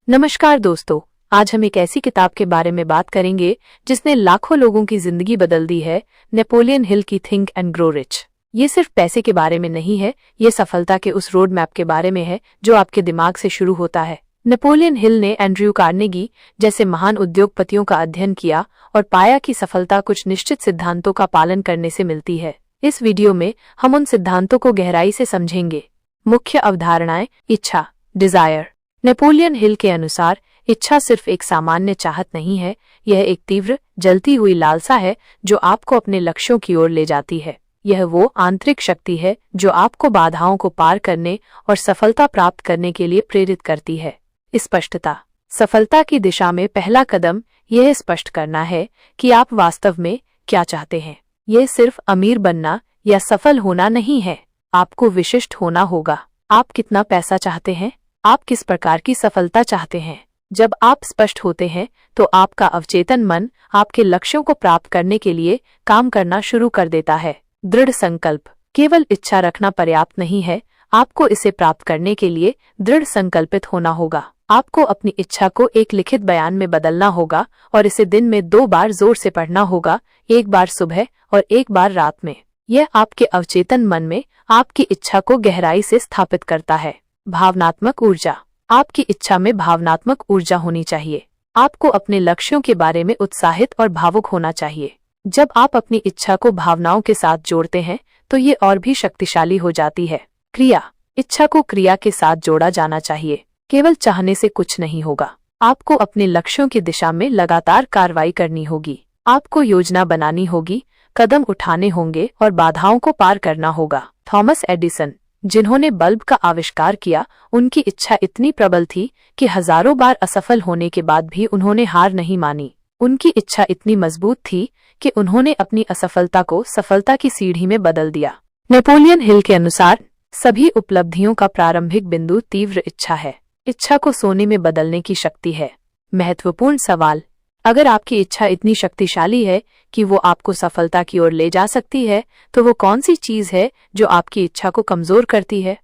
नमस्कार दोस्तों, आज हम एक ऐसी किताब के बारे में बात करेंगे जिसने लाखों लोगों की जिंदगी बदल दी है। नेपोलियन हिल की थिंक एंड ग्रो रिच। ये सिर्फ पैसे के बारे में नहीं है, ये सफलता के उस रोड मैप के बारे में है जो आपके दिमाग से शुरू होता है। नेपोलियन हिल ने एंड्रयू कार्नेगी जैसे महान उद्योगपतियों का अध्ययन किया और पाया कि सफलता कुछ निश्चित सिद्धांतों का पालन करने से मिलती है। इस वीडियो में हम उन सिद्धांतों को गहराई से समझेंगे। मुख्य अवधारणाएं। इच्छा, डिजायर। नेपोलियन हिल के अनुसार इच्छा सिर्फ एक सामान्य चाहत नहीं है, यह एक तीव्र जलती हुई लालसा है जो आपको अपने लक्ष्यों की ओर ले जाती है। यह वो आंतरिक शक्ति है जो आपको बाधाओं को पार करने और सफलता प्राप्त करने के लिए प्रेरित करती है। स्पष्टता। सफलता की दिशा में पहला कदम यह स्पष्ट करना है कि आप वास्तव में क्या चाहते हैं। यह सिर्फ अमीर बनना या सफल होना नहीं है, आपको विशिष्ट होना होगा। आप कितना पैसा चाहते हैं? आप किस प्रकार की सफलता चाहते हैं? जब आप स्पष्ट होते हैं तो आपका अवचेतन मन आपके लक्ष्यों को प्राप्त करने के लिए काम करना शुरू कर देता है। दृढ़ संकल्प। केवल इच्छा रखना पर्याप्त नहीं है, आपको इसे प्राप्त करने के लिए दृढ़ संकल्पित होना होगा। आपको अपनी इच्छा को एक लिखित बयान में बदलना होगा और इसे दिन में 2 बार जोर से पढ़ना होगा, एक बार सुबह और एक बार रात में। यह आपके अवचेतन मन में आपकी इच्छा को गहराई से स्थापित करता है। भावनात्मक ऊर्जा। आपकी इच्छा में भावनात्मक ऊर्जा होनी चाहिए। आपको अपने लक्ष्यों के बारे में उत्साहित और भावुक होना चाहिए। जब आप अपनी इच्छा को भावनाओं के साथ जोड़ते हैं तो ये और भी शक्तिशाली हो जाती है। क्रिया। इच्छा को क्रिया के साथ जोड़ा जाना चाहिए। केवल चाहने से कुछ नहीं होगा, आपको अपने लक्ष्यों की दिशा में लगातार कार्रवाई करनी होगी। आपको योजना बनानी होगी, कदम उठाने होंगे और बाधाओं को पार करना होगा। थॉमस एडिसन, जिन्होंने बल्ब का आविष्कार किया, उनकी इच्छा इतनी प्रबल थी कि हजारों बार असफल होने के बाद भी उन्होंने हार नहीं मानी। उनकी इच्छा इतनी मजबूत थी कि उन्होंने अपनी असफलता को सफलता की सीढ़ी में बदल दिया। नेपोलियन हिल के अनुसार सभी उपलब्धियों का प्रारंभिक बिंदु तीव्र इच्छा है। इच्छा को सोने में बदलने की शक्ति है। महत्वपूर्ण सवाल। अगर आपकी इच्छा इतनी शक्तिशाली है कि वो आपको सफलता की ओर ले जा सकती है, तो वो कौन सी चीज है जो आपकी इच्छा को कमजोर करती है?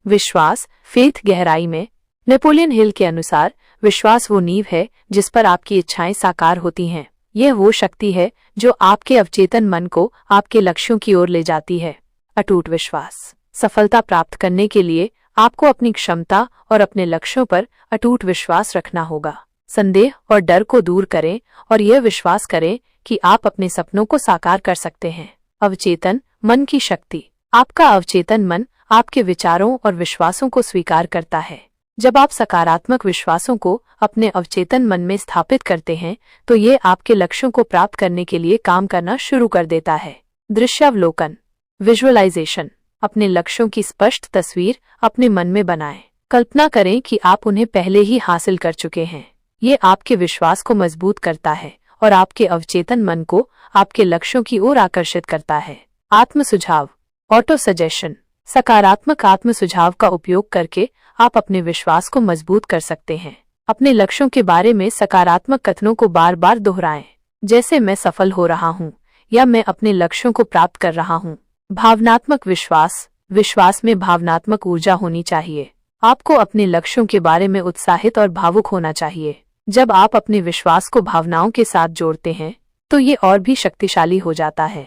विश्वास, फेथ। गहराई में नेपोलियन हिल के अनुसार विश्वास वो नींव है जिस पर आपकी इच्छाएं साकार होती हैं। यह वो शक्ति है जो आपके अवचेतन मन को आपके लक्ष्यों की ओर ले जाती है। अटूट विश्वास। सफलता प्राप्त करने के लिए आपको अपनी क्षमता और अपने लक्ष्यों पर अटूट विश्वास रखना होगा। संदेह और डर को दूर करें और यह विश्वास करें कि आप अपने सपनों को साकार कर सकते हैं। अवचेतन मन की शक्ति। आपका अवचेतन मन आपके विचारों और विश्वासों को स्वीकार करता है। जब आप सकारात्मक विश्वासों को अपने अवचेतन मन में स्थापित करते हैं तो ये आपके लक्ष्यों को प्राप्त करने के लिए काम करना शुरू कर देता है। दृश्यावलोकन, विजुअलाइजेशन। अपने लक्ष्यों की स्पष्ट तस्वीर अपने मन में बनाएं। कल्पना करें कि आप उन्हें पहले ही हासिल कर चुके हैं। ये आपके विश्वास को मजबूत करता है और आपके अवचेतन मन को आपके लक्ष्यों की ओर आकर्षित करता है। आत्म सुझाव, ऑटो सजेशन। सकारात्मक आत्म सुझाव का उपयोग करके आप अपने विश्वास को मजबूत कर सकते हैं। अपने लक्ष्यों के बारे में सकारात्मक कथनों को बार बार दोहराएं, जैसे मैं सफल हो रहा हूँ या मैं अपने लक्ष्यों को प्राप्त कर रहा हूँ। भावनात्मक विश्वास। विश्वास में भावनात्मक ऊर्जा होनी चाहिए। आपको अपने लक्ष्यों के बारे में उत्साहित और भावुक होना चाहिए। जब आप अपने विश्वास को भावनाओं के साथ जोड़ते हैं तो ये और भी शक्तिशाली हो जाता है।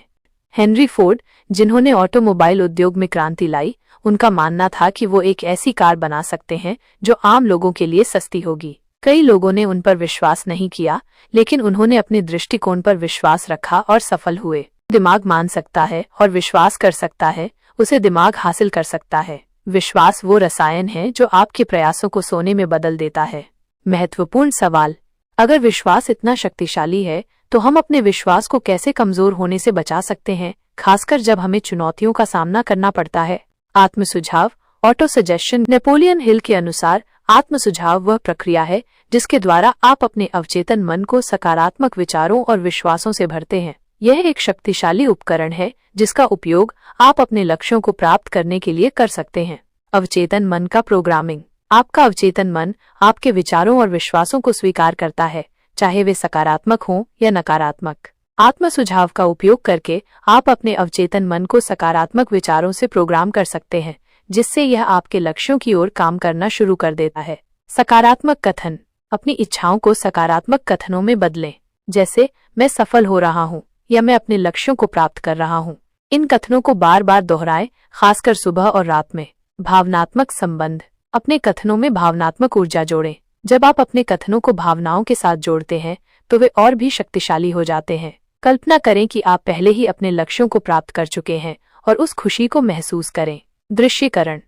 हेनरी फोर्ड, जिन्होंने ऑटोमोबाइल उद्योग में क्रांति लाई, उनका मानना था कि वो एक ऐसी कार बना सकते हैं जो आम लोगों के लिए सस्ती होगी। कई लोगों ने उन पर विश्वास नहीं किया, लेकिन उन्होंने अपने दृष्टिकोण पर विश्वास रखा और सफल हुए। दिमाग मान सकता है और विश्वास कर सकता है, उसे दिमाग हासिल कर सकता है। विश्वास वो रसायन है जो आपके प्रयासों को सोने में बदल देता है। महत्वपूर्ण सवाल। अगर विश्वास इतना शक्तिशाली है तो हम अपने विश्वास को कैसे कमजोर होने से बचा सकते हैं, खासकर जब हमें चुनौतियों का सामना करना पड़ता है? आत्म सुझाव, ऑटो सजेशन। नेपोलियन हिल के अनुसार आत्म सुझाव वह प्रक्रिया है जिसके द्वारा आप अपने अवचेतन मन को सकारात्मक विचारों और विश्वासों से भरते हैं। यह एक शक्तिशाली उपकरण है जिसका उपयोग आप अपने लक्ष्यों को प्राप्त करने के लिए कर सकते हैं। अवचेतन मन का प्रोग्रामिंग। आपका अवचेतन मन आपके विचारों और विश्वासों को स्वीकार करता है, चाहे वे सकारात्मक हों या नकारात्मक। आत्म सुझाव का उपयोग करके आप अपने अवचेतन मन को सकारात्मक विचारों से प्रोग्राम कर सकते हैं, जिससे यह आपके लक्ष्यों की ओर काम करना शुरू कर देता है। सकारात्मक कथन। अपनी इच्छाओं को सकारात्मक कथनों में बदलें, जैसे मैं सफल हो रहा हूँ या मैं अपने लक्ष्यों को प्राप्त कर रहा हूँ। इन कथनों को बार बार दोहराएं, खासकर सुबह और रात में। भावनात्मक संबंध, अपने कथनों में भावनात्मक ऊर्जा जोड़ें। जब आप अपने कथनों को भावनाओं के साथ जोड़ते हैं तो वे और भी शक्तिशाली हो जाते हैं। कल्पना करें कि आप पहले ही अपने लक्ष्यों को प्राप्त कर चुके हैं और उस खुशी को महसूस करें। दृश्यीकरण,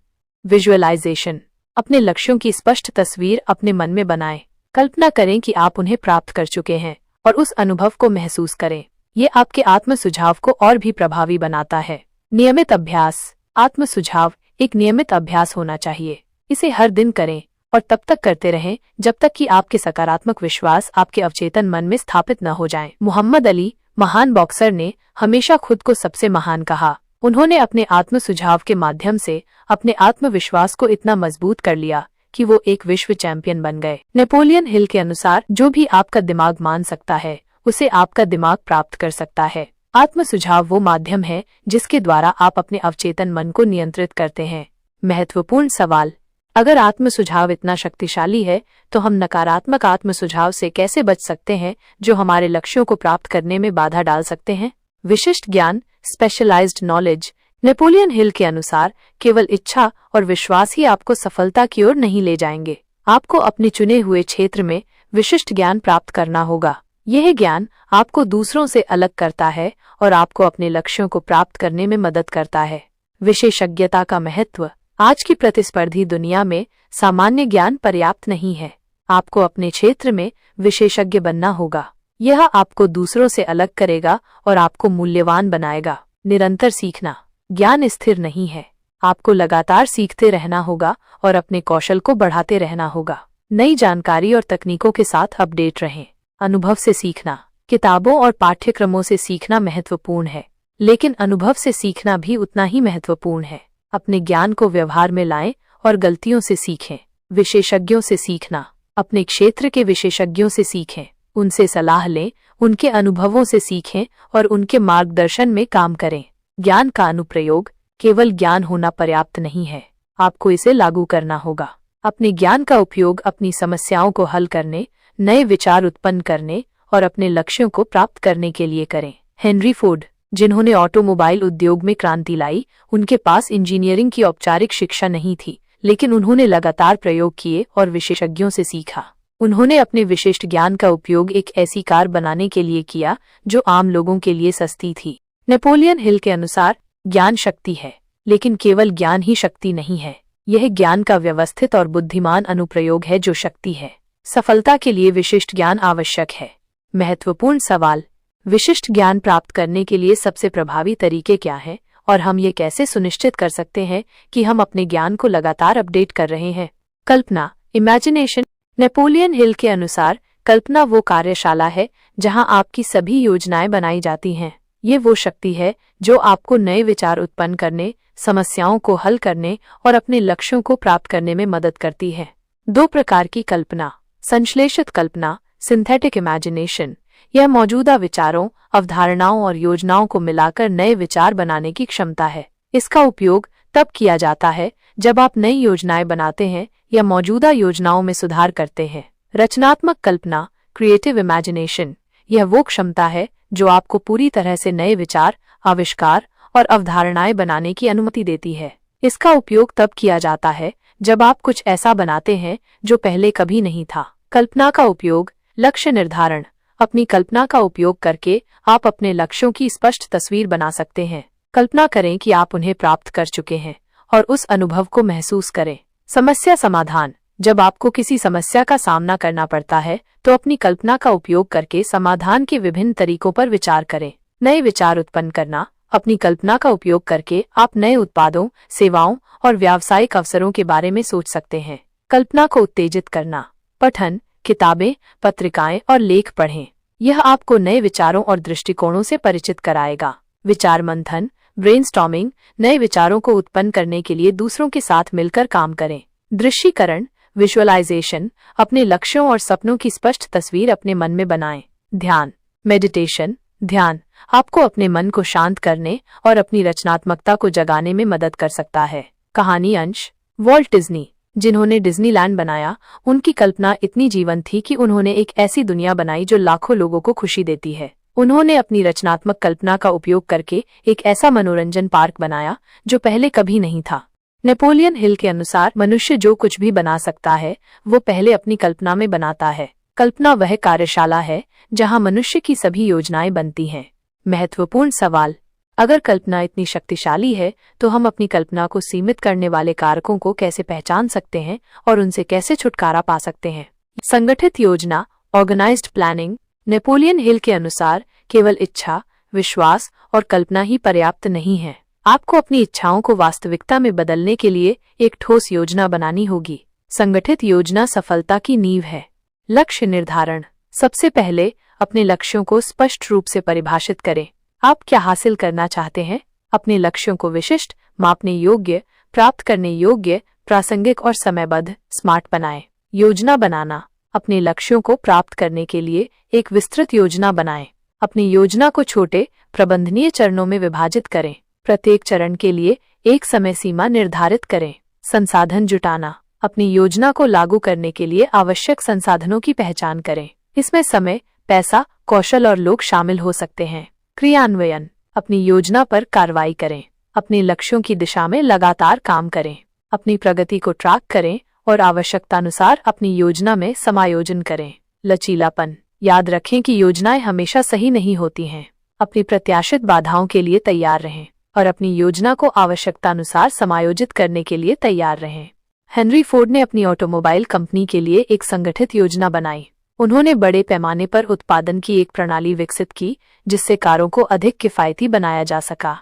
विजुअलाइजेशन, अपने लक्ष्यों की स्पष्ट तस्वीर अपने मन में बनाएं। कल्पना करें कि आप उन्हें प्राप्त कर चुके हैं और उस अनुभव को महसूस करें। ये आपके आत्म सुझाव को और भी प्रभावी बनाता है। नियमित अभ्यास, आत्म सुझाव एक नियमित अभ्यास होना चाहिए। इसे हर दिन करें और तब तक करते रहें जब तक कि आपके सकारात्मक विश्वास आपके अवचेतन मन में स्थापित न हो जाएं। मोहम्मद अली, महान बॉक्सर, ने हमेशा खुद को सबसे महान कहा। उन्होंने अपने आत्म सुझाव के माध्यम से अपने आत्मविश्वास को इतना मजबूत कर लिया कि वो एक विश्व चैंपियन बन गए। नेपोलियन हिल के अनुसार, जो भी आपका दिमाग मान सकता है उसे आपका दिमाग प्राप्त कर सकता है। आत्म सुझाव वो माध्यम है जिसके द्वारा आप अपने अवचेतन मन को नियंत्रित करते हैं। महत्वपूर्ण सवाल, अगर आत्म सुझाव इतना शक्तिशाली है तो हम नकारात्मक आत्म सुझाव से कैसे बच सकते हैं जो हमारे लक्ष्यों को प्राप्त करने में बाधा डाल सकते हैं? विशिष्ट ज्ञान, स्पेशलाइज्ड नॉलेज। नेपोलियन हिल के अनुसार, केवल इच्छा और विश्वास ही आपको सफलता की ओर नहीं ले जाएंगे। आपको अपने चुने हुए क्षेत्र में विशिष्ट ज्ञान प्राप्त करना होगा। यह ज्ञान आपको दूसरों से अलग करता है और आपको अपने लक्ष्यों को प्राप्त करने में मदद करता है। विशेषज्ञता का महत्व, आज की प्रतिस्पर्धी दुनिया में सामान्य ज्ञान पर्याप्त नहीं है। आपको अपने क्षेत्र में विशेषज्ञ बनना होगा। यह आपको दूसरों से अलग करेगा और आपको मूल्यवान बनाएगा। निरंतर सीखना, ज्ञान स्थिर नहीं है। आपको लगातार सीखते रहना होगा और अपने कौशल को बढ़ाते रहना होगा। नई जानकारी और तकनीकों के साथ अपडेट रहें। अनुभव से सीखना, किताबों और पाठ्यक्रमों से सीखना महत्वपूर्ण है, लेकिन अनुभव से सीखना भी उतना ही महत्वपूर्ण है। अपने ज्ञान को व्यवहार में लाएं और गलतियों से सीखें। विशेषज्ञों से सीखना, अपने क्षेत्र के विशेषज्ञों से सीखें, उनसे सलाह लें, उनके अनुभवों से सीखें और उनके मार्गदर्शन में काम करें। ज्ञान का अनुप्रयोग, केवल ज्ञान होना पर्याप्त नहीं है, आपको इसे लागू करना होगा। अपने ज्ञान का उपयोग अपनी समस्याओं को हल करने, नए विचार उत्पन्न करने और अपने लक्ष्यों को प्राप्त करने के लिए करें। हेनरी फोर्ड, जिन्होंने ऑटोमोबाइल उद्योग में क्रांति लाई, उनके पास इंजीनियरिंग की औपचारिक शिक्षा नहीं थी, लेकिन उन्होंने लगातार प्रयोग किए और विशेषज्ञों से सीखा। उन्होंने अपने विशिष्ट ज्ञान का उपयोग एक ऐसी कार बनाने के लिए किया जो आम लोगों के लिए सस्ती थी। नेपोलियन हिल के अनुसार, ज्ञान शक्ति है, लेकिन केवल ज्ञान ही शक्ति नहीं है। यह ज्ञान का व्यवस्थित और बुद्धिमान अनुप्रयोग है जो शक्ति है। सफलता के लिए विशिष्ट ज्ञान आवश्यक है। महत्वपूर्ण सवाल, विशिष्ट ज्ञान प्राप्त करने के लिए सबसे प्रभावी तरीके क्या हैं और हम ये कैसे सुनिश्चित कर सकते हैं कि हम अपने ज्ञान को लगातार अपडेट कर रहे हैं? कल्पना, इमेजिनेशन। नेपोलियन हिल के अनुसार, कल्पना वो कार्यशाला है जहां आपकी सभी योजनाएं बनाई जाती हैं। ये वो शक्ति है जो आपको नए विचार उत्पन्न करने, समस्याओं को हल करने और अपने लक्ष्यों को प्राप्त करने में मदद करती है। 2 प्रकार की कल्पना, संश्लेषित कल्पना, सिंथेटिक इमेजिनेशन। यह मौजूदा विचारों, अवधारणाओं और योजनाओं को मिलाकर नए विचार बनाने की क्षमता है। इसका उपयोग तब किया जाता है जब आप नई योजनाएं बनाते हैं या मौजूदा योजनाओं में सुधार करते हैं। रचनात्मक कल्पना, क्रिएटिव इमेजिनेशन। यह वो क्षमता है जो आपको पूरी तरह से नए विचार, आविष्कार और अवधारणाएं बनाने की अनुमति देती है। इसका उपयोग तब किया जाता है जब आप कुछ ऐसा बनाते हैं जो पहले कभी नहीं था। कल्पना का उपयोग, लक्ष्य निर्धारण। अपनी कल्पना का उपयोग करके आप अपने लक्ष्यों की स्पष्ट तस्वीर बना सकते हैं। कल्पना करें कि आप उन्हें प्राप्त कर चुके हैं और उस अनुभव को महसूस करें। समस्या समाधान। जब आपको किसी समस्या का सामना करना पड़ता है तो अपनी कल्पना का उपयोग करके समाधान के विभिन्न तरीकों पर विचार करें। नए विचार उत्पन्न करना। अपनी कल्पना का उपयोग करके आप नए उत्पादों, सेवाओं और व्यावसायिक अवसरों के बारे में सोच सकते हैं। कल्पना को उत्तेजित करना। पठन, किताबें, पत्रिकाएं और लेख पढ़ें। यह आपको नए विचारों और दृष्टिकोणों से परिचित कराएगा। विचार मंथन, ब्रेनस्टॉर्मिंग। नए विचारों को उत्पन्न करने के लिए दूसरों के साथ मिलकर काम करें। दृश्यीकरण, विजुअलाइजेशन। अपने लक्ष्यों और सपनों की स्पष्ट तस्वीर अपने मन में बनाएं। ध्यान, मेडिटेशन। ध्यान आपको अपने मन को शांत करने और अपनी रचनात्मकता को जगाने में मदद कर सकता है। कहानी अंश, वॉल्ट डिज्नी। जिन्होंने डिज्नीलैंड बनाया, उनकी कल्पना इतनी जीवंत थी कि उन्होंने एक ऐसी दुनिया बनाई जो लाखों लोगों को खुशी देती है। उन्होंने अपनी रचनात्मक कल्पना का उपयोग करके एक ऐसा मनोरंजन पार्क बनाया जो पहले कभी नहीं था। नेपोलियन हिल के अनुसार मनुष्य जो कुछ भी बना सकता है वो पहले अपनी कल्पना में बनाता है। कल्पना वह कार्यशाला है जहां मनुष्य की सभी योजनाएं बनती हैं। महत्वपूर्ण सवाल: अगर कल्पना इतनी शक्तिशाली है तो हम अपनी कल्पना को सीमित करने वाले कारकों को कैसे पहचान सकते हैं और उनसे कैसे छुटकारा पा सकते हैं? संगठित योजना, ऑर्गेनाइज्ड प्लानिंग। नेपोलियन हिल के अनुसार केवल इच्छा, विश्वास और कल्पना ही पर्याप्त नहीं है। आपको अपनी इच्छाओं को वास्तविकता में बदलने के लिए एक ठोस योजना बनानी होगी। संगठित योजना सफलता की नींव है। लक्ष्य निर्धारण। सबसे पहले अपने लक्ष्यों को स्पष्ट रूप से परिभाषित करें। आप क्या हासिल करना चाहते हैं? अपने लक्ष्यों को विशिष्ट, मापने योग्य, प्राप्त करने योग्य, प्रासंगिक और समयबद्ध, स्मार्ट बनाएं। योजना बनाना। अपने लक्ष्यों को प्राप्त करने के लिए एक विस्तृत योजना बनाएं। अपनी योजना को छोटे, प्रबंधनीय चरणों में विभाजित करें। प्रत्येक चरण के लिए एक समय सीमा निर्धारित करें। संसाधन जुटाना। अपनी योजना को लागू करने के लिए आवश्यक संसाधनों की पहचान करें। इसमें समय, पैसा, कौशल और लोग शामिल हो सकते हैं। क्रियान्वयन। अपनी योजना पर कार्रवाई करें। अपने लक्ष्यों की दिशा में लगातार काम करें। अपनी प्रगति को ट्रैक करें और आवश्यकतानुसार अपनी योजना में समायोजन करें। लचीलापन। याद रखें कि योजनाएं हमेशा सही नहीं होती हैं। अपनी प्रत्याशित बाधाओं के लिए तैयार रहें और अपनी योजना को आवश्यकतानुसार समायोजित करने के लिए तैयार रहें। हेनरी फोर्ड ने अपनी ऑटोमोबाइल कंपनी के लिए एक संगठित योजना बनाई। उन्होंने बड़े पैमाने पर उत्पादन की एक प्रणाली विकसित की जिससे कारों को अधिक किफायती बनाया जा सका।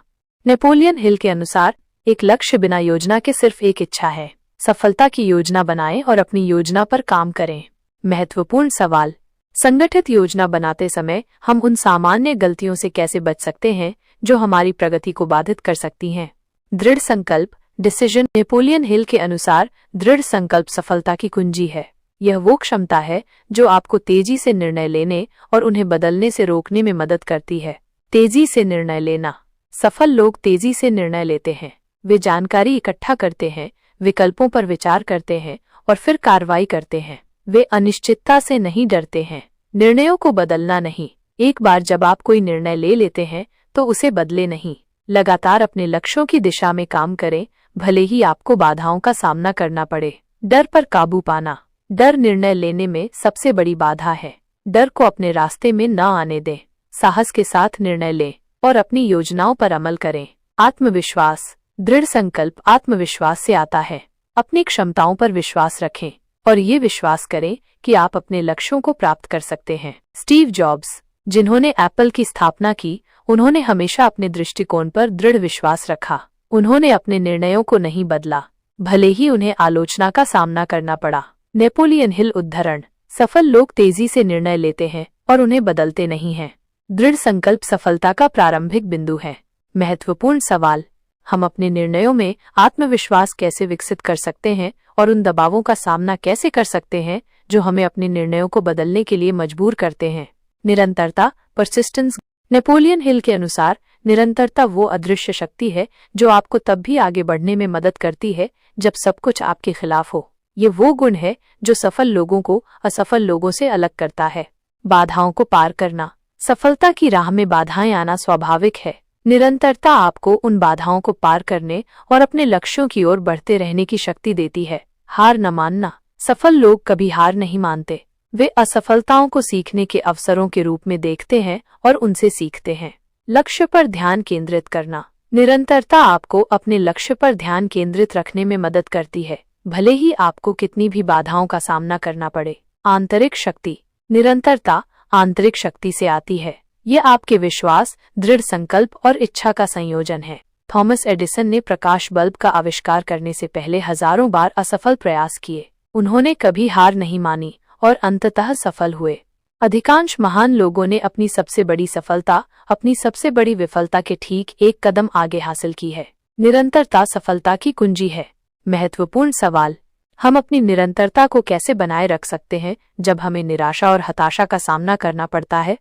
नेपोलियन हिल के अनुसार एक लक्ष्य बिना योजना के सिर्फ एक इच्छा है। सफलता की योजना बनाएं और अपनी योजना पर काम करें। महत्वपूर्ण सवाल: संगठित योजना बनाते समय हम उन सामान्य गलतियों से कैसे बच सकते हैं जो हमारी प्रगति को बाधित कर सकती हैं? दृढ़ संकल्प, डिसीजन। नेपोलियन हिल के अनुसार दृढ़ संकल्प सफलता की कुंजी है। यह वो क्षमता है जो आपको तेजी से निर्णय लेने और उन्हें बदलने से रोकने में मदद करती है। तेजी से निर्णय लेना। सफल लोग तेजी से निर्णय लेते हैं। वे जानकारी इकट्ठा करते हैं, विकल्पों पर विचार करते हैं और फिर कार्रवाई करते हैं। वे अनिश्चितता से नहीं डरते हैं। निर्णयों को बदलना नहीं। एक बार जब आप कोई निर्णय ले लेते हैं तो उसे बदले नहीं। लगातार अपने लक्ष्यों की दिशा में काम करें, भले ही आपको बाधाओं का सामना करना पड़े। डर पर काबू पाना। डर निर्णय लेने में सबसे बड़ी बाधा है। डर को अपने रास्ते में न आने दें। साहस के साथ निर्णय लें और अपनी योजनाओं पर अमल करें। आत्मविश्वास। दृढ़ संकल्प आत्मविश्वास से आता है। अपनी क्षमताओं पर विश्वास रखें और ये विश्वास करें कि आप अपने लक्ष्यों को प्राप्त कर सकते हैं। स्टीव जॉब्स, जिन्होंने एप्पल की स्थापना की, उन्होंने हमेशा अपने दृष्टिकोण पर दृढ़ विश्वास रखा। उन्होंने अपने निर्णयों को नहीं बदला, भले ही उन्हें आलोचना का सामना करना पड़ा। नेपोलियन हिल उद्धरण। सफल लोग तेजी से निर्णय लेते हैं और उन्हें बदलते नहीं हैं। दृढ़ संकल्प सफलता का प्रारंभिक बिंदु है। महत्वपूर्ण सवाल: हम अपने निर्णयों में आत्मविश्वास कैसे विकसित कर सकते हैं और उन दबावों का सामना कैसे कर सकते हैं जो हमें अपने निर्णयों को बदलने के लिए मजबूर करते हैं? निरंतरता, परसिस्टेंस। नेपोलियन हिल के अनुसार निरंतरता वो अदृश्य शक्ति है जो आपको तब भी आगे बढ़ने में मदद करती है जब सब कुछ आपके खिलाफ हो। ये वो गुण है जो सफल लोगों को असफल लोगों से अलग करता है। बाधाओं को पार करना। सफलता की राह में बाधाएं आना स्वाभाविक है। निरंतरता आपको उन बाधाओं को पार करने और अपने लक्ष्यों की ओर बढ़ते रहने की शक्ति देती है। हार न मानना। सफल लोग कभी हार नहीं मानते। वे असफलताओं को सीखने के अवसरों के रूप में देखते हैं और उनसे सीखते हैं। लक्ष्य पर ध्यान केंद्रित करना। निरंतरता आपको अपने लक्ष्य पर ध्यान केंद्रित रखने में मदद करती है, भले ही आपको कितनी भी बाधाओं का सामना करना पड़े। आंतरिक शक्ति। निरंतरता आंतरिक शक्ति से आती है। ये आपके विश्वास, दृढ़ संकल्प और इच्छा का संयोजन है। थॉमस एडिसन ने प्रकाश बल्ब का आविष्कार करने से पहले हजारों बार असफल प्रयास किए। उन्होंने कभी हार नहीं मानी और अंततः सफल हुए। अधिकांश महान लोगों ने अपनी सबसे बड़ी सफलता अपनी सबसे बड़ी विफलता के ठीक एक कदम आगे हासिल की है। निरंतरता सफलता की कुंजी है। महत्वपूर्ण सवाल: हम अपनी निरंतरता को कैसे बनाए रख सकते हैं जब हमें निराशा और हताशा का सामना करना पड़ता है?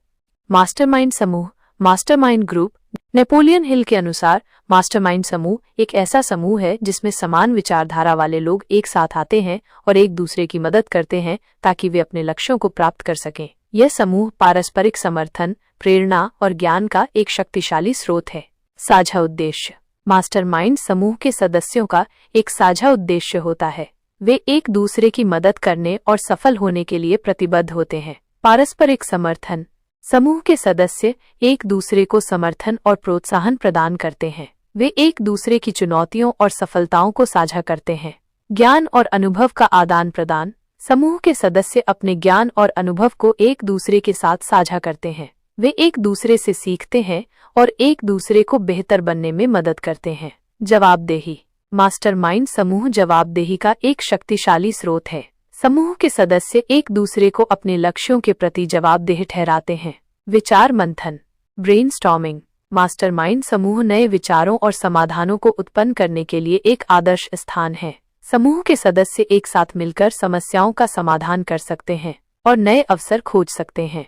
मास्टरमाइंड समूह, मास्टरमाइंड ग्रुप। नेपोलियन हिल के अनुसार मास्टरमाइंड समूह एक ऐसा समूह है जिसमें समान विचारधारा वाले लोग एक साथ आते हैं और एक दूसरे की मदद करते हैं ताकि वे अपने लक्ष्यों को प्राप्त कर सकें। यह समूह पारस्परिक समर्थन, प्रेरणा और ज्ञान का एक शक्तिशाली स्रोत है। साझा उद्देश्य। मास्टरमाइंड समूह के सदस्यों का एक साझा उद्देश्य होता है। वे एक दूसरे की मदद करने और सफल होने के लिए प्रतिबद्ध होते हैं। पारस्परिक समर्थन। समूह के सदस्य एक दूसरे को समर्थन और प्रोत्साहन प्रदान करते हैं। वे एक दूसरे की चुनौतियों और सफलताओं को साझा करते हैं। ज्ञान और अनुभव का आदान प्रदान। समूह के सदस्य अपने ज्ञान और अनुभव को एक दूसरे के साथ साझा करते हैं। वे एक दूसरे से सीखते हैं और एक दूसरे को बेहतर बनने में मदद करते हैं। जवाबदेही। मास्टरमाइंड समूह जवाबदेही का एक शक्तिशाली स्रोत है। समूह के सदस्य एक दूसरे को अपने लक्ष्यों के प्रति जवाबदेह ठहराते हैं। विचार मंथन, ब्रेनस्टॉर्मिंग। मास्टरमाइंड समूह नए विचारों और समाधानों को उत्पन्न करने के लिए एक आदर्श स्थान है। समूह के सदस्य एक साथ मिलकर समस्याओं का समाधान कर सकते हैं और नए अवसर खोज सकते हैं।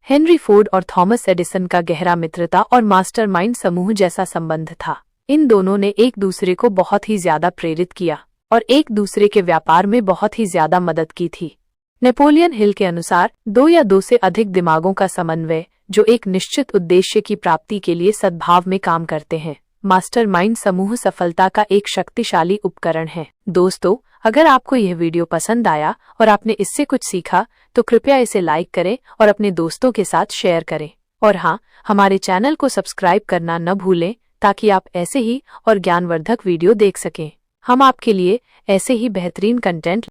हेनरी फोर्ड और थॉमस एडिसन का गहरा मित्रता और मास्टरमाइंड समूह जैसा संबंध था। इन दोनों ने एक दूसरे को बहुत ही ज्यादा प्रेरित किया और एक दूसरे के व्यापार में बहुत ही ज्यादा मदद की थी। नेपोलियन हिल के अनुसार 2 या 2 से अधिक दिमागों का समन्वय जो एक निश्चित उद्देश्य की प्राप्ति के लिए सद्भाव में काम करते हैं। मास्टरमाइंड समूह सफलता का एक शक्तिशाली उपकरण है। दोस्तों, अगर आपको यह वीडियो पसंद आया और आपने इससे कुछ सीखा तो कृपया इसे लाइक करें और अपने दोस्तों के साथ शेयर करें। और हाँ, हमारे चैनल को सब्सक्राइब करना न भूलें ताकि आप ऐसे ही और ज्ञानवर्धक वीडियो देख सकें। हम आपके लिए ऐसे ही बेहतरीन कंटेंट